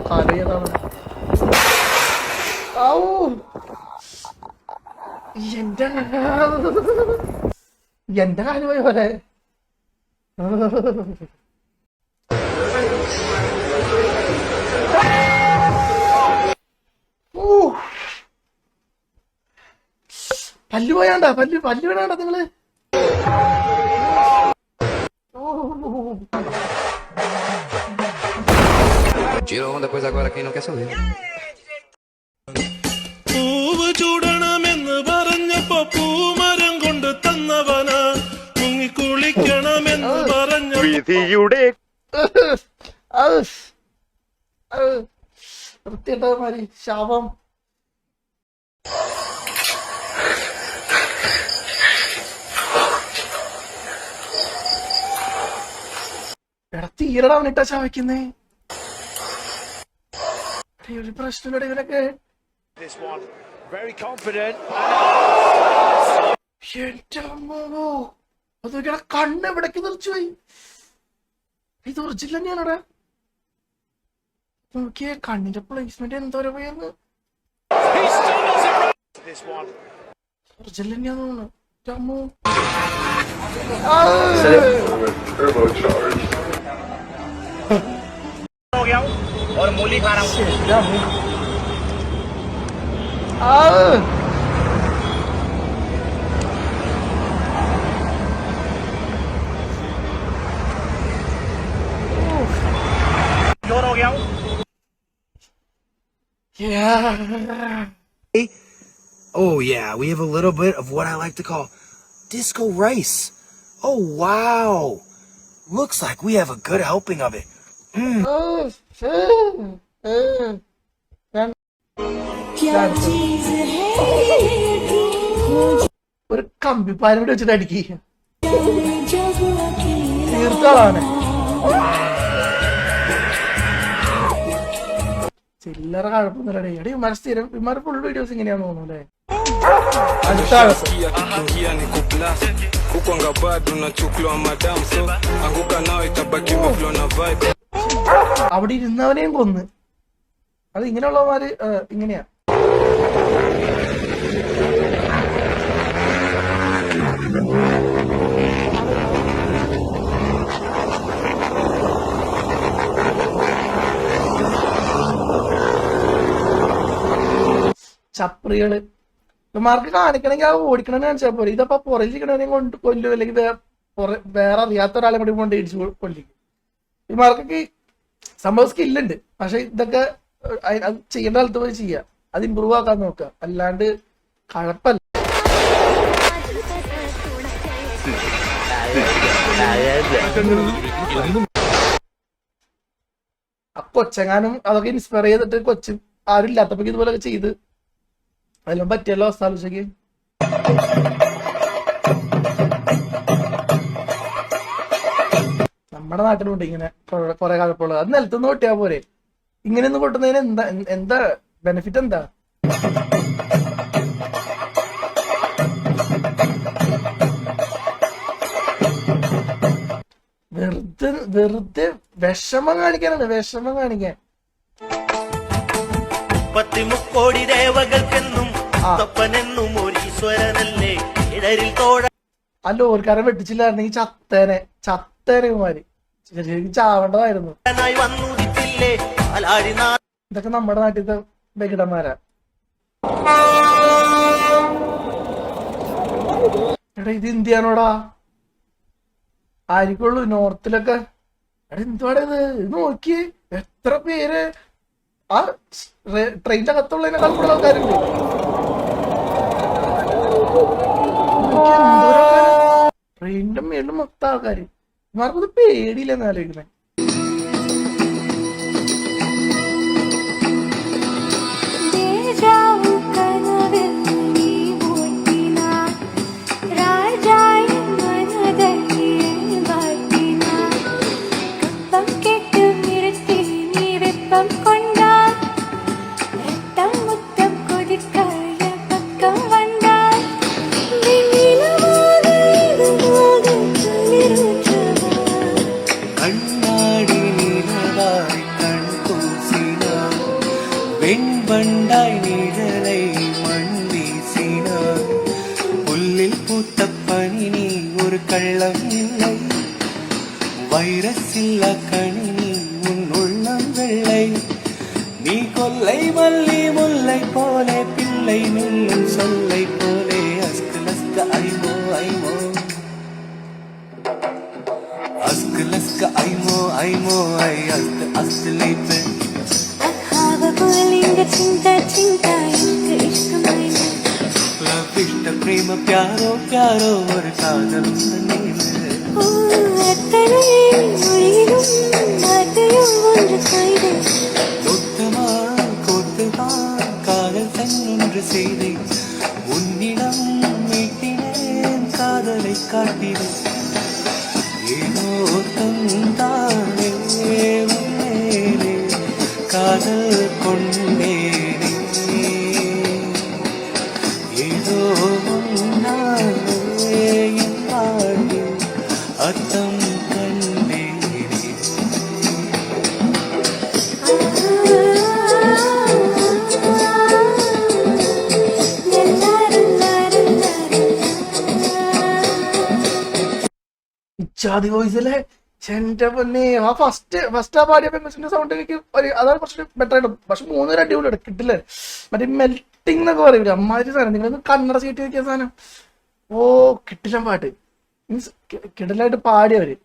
തലയതാണ്. എന്റെ കാല് പോയ പോലെ. പല്ല് പോയാണ്ടാ, പല്ല് വീണാണ്ടാ നിങ്ങള്. Depois agora quem não quer saber. പൂവ് ചൂടണമെന്ന് പറഞ്ഞപ്പോ പൂമരം കൊണ്ട് തന്നവന മുങ്ങിക്കുളിക്കണമെന്ന് പറഞ്ഞ വിധിയുടെ വൃത്തിയിട്ടമാരി ശാപം. എടാ തീരടാ അവനിട്ടാ ശാപിക്കുന്നേ. ഒരു പ്രശ്നമില്ല ഇവനൊക്കെ. അതൊക്കെ കണ്ണ് എവിടേക്ക് തെറിച്ചു പോയി. ഇത് ഒറിജിനൽ തന്നെയാണോടാ. നോക്കിയേ കണ്ണിന്റെ പ്ലേസ്മെന്റ് എന്തോരം പോയെന്ന്. ഒറിജിനൽ തന്നെയാന്ന് തോന്നുന്നു. और मूली खा रहा हूँ. जोर हो गया हूँ. Oh yeah, we have a little bit of what I like to call disco rice. Oh wow, looks like we have a good helping of it. ഒരു കമ്പിപ്പാലും കൂടി വെച്ചിട്ട് അടിക്കുക. തീർത്താണ് ചില്ലറ കുഴപ്പമൊന്നുമില്ല. എടി വിമാന സ്ഥിരം വിമാന ഫുൾ വീഡിയോസ് ഇങ്ങനെയാന്ന് തോന്നുന്നു അല്ലേ. അടുത്ത അവിടെ ഇരുന്നവനെയും കൊന്ന്. അത് ഇങ്ങനെയുള്ളവന്മാര് ഇങ്ങനെയാ. ചപ്രികള് ഇവന്മാർക്ക് കാണിക്കണമെങ്കിൽ ആ ഓടിക്കണമെന്ന് കാണിച്ചാൽ പോലെ. ഇതപ്പോ പുറകിലിരിക്കണവനെയും കൊണ്ട് കൊല്ലും, അല്ലെങ്കിൽ വേറെ അറിയാത്ത ഒരാളെ കൂടി കൊണ്ട് ഇടിച്ചു കൊല്ലിക്കും. ഇവന്മാർക്കൊക്കെ സംഭവം സ്കില്ലുണ്ട്. പക്ഷെ ഇതൊക്കെ അത് ചെയ്യേണ്ട കാലത്ത് പോയി ചെയ്യുക. അത് ഇമ്പ്രൂവ് ആക്കാൻ നോക്കുക. അല്ലാണ്ട് കഴപ്പല്ല. ആ കൊച്ചെങ്ങാനും അതൊക്കെ ഇൻസ്പയർ ചെയ്തിട്ട് കൊച്ചു ആരും ഇല്ലാത്തപ്പോ ഇതുപോലൊക്കെ ചെയ്ത് അതെല്ലാം പറ്റിയല്ലോ അവസ്ഥ ആലോചിക്ക്. നമ്മുടെ നാട്ടിലുണ്ട് ഇങ്ങനെ കുറെ കഴപ്പുള്ളത്. അത് നിലത്തുനിന്ന് പൊട്ടിയാ പോരെ. ഇങ്ങനെയൊന്നും പൊട്ടുന്നതിന് എന്താ ബെനിഫിറ്റ് എന്താ? വെറുതെ വിഷമം കാണിക്കാനാണ്. വിഷമം കാണിക്കാൻ. പത്തിമുക്കോടി ദേവകൾക്കെന്നും അല്ല ഓർക്കാരെ വെട്ടിച്ചില്ലായിരുന്നെങ്കിൽ ചത്തേനെ കുമാരി ശരിക്കും ചാവേണ്ടതായിരുന്നു. ഇതൊക്കെ നമ്മുടെ നാട്ടിലത്തെ ബഹിടന്മാരാ. എടാ ഇത് ഇന്ത്യയാണോടാ. ആയിരിക്കുള്ളൂ നോർത്തിലൊക്കെ. എടാ എന്തുവാടാ ഇത് നോക്കിയേ. എത്ര പേര് ആ ട്രെയിനിന്റെ അകത്തുള്ളതിനേക്കാൾ കൂടുതൽ ആൾക്കാരുണ്ട്. ട്രെയിനിന്റെ മേളിൽ മൊത്തം ആൾക്കാര്. ഇമാർക്കത് പേടിയില്ലെന്ന് ആലോചിക്കുന്നേ. കണ്ണാ வெண்பண்டாய் நிழலை மண் வீசினார் புல்லில் பூத்த பனி நீ ஒரு கள்ளம் இல்லை வைரசில்லா கணினி உன் உள்ளம் வெள்ளை நீ கொல்லை மல்லி முல்லை போலே பிள்ளை மெல்லும் சொல்லை போலே அஸ்கு லஸ்க ஐமோ ஐமோ அஸ்கு லஸ்க ஐமோ ஐமோ ஐ அஸ்து அஸ்து லைப்பு चिंता चिंता इश्क इश्क मैंने இஷ்ட பிரேம பியாரோ பியாரோ ஒரு காதல் ஓ அத்தனை மொழியிலும் வார்த்தையும் ஒன்று கைது மொத்தமா கோர்த்துதான் காதல் தன்னொன்று செய்தேன் உன்னிடம் மீட்டினேன் காதலை காட்டினேன் ஏனோ தந்தானே மேலே காதல் கொண்டேனே ஏதோ ஒன்னாலே என் வாழ்வில் அர்த்தம் கண்டேனே ഇച്ചാതി വോയിസിലെ എന്റെ പൊന്നെ ആ ഫസ്റ്റ് ആ പാടിയ പെൺകൊച്ചിന്റെ സൗണ്ട് എനിക്ക് അതാണ് കുറച്ച് ബെറ്റർ ആയിട്ട് പക്ഷെ 3 അടിപൊളി കിട്ടില്ല മറ്റേ മെൽറ്റിംഗ് എന്നൊക്കെ പറയൂല അമ്മാതിരി സാധനം നിങ്ങളൊന്ന് കന്നഡ സീറ്റ് വെക്കിയ സാധനം ഓ കിട്ടില്ല പാട്ട് മീൻസ് കിടലായിട്ട് പാടിയവര്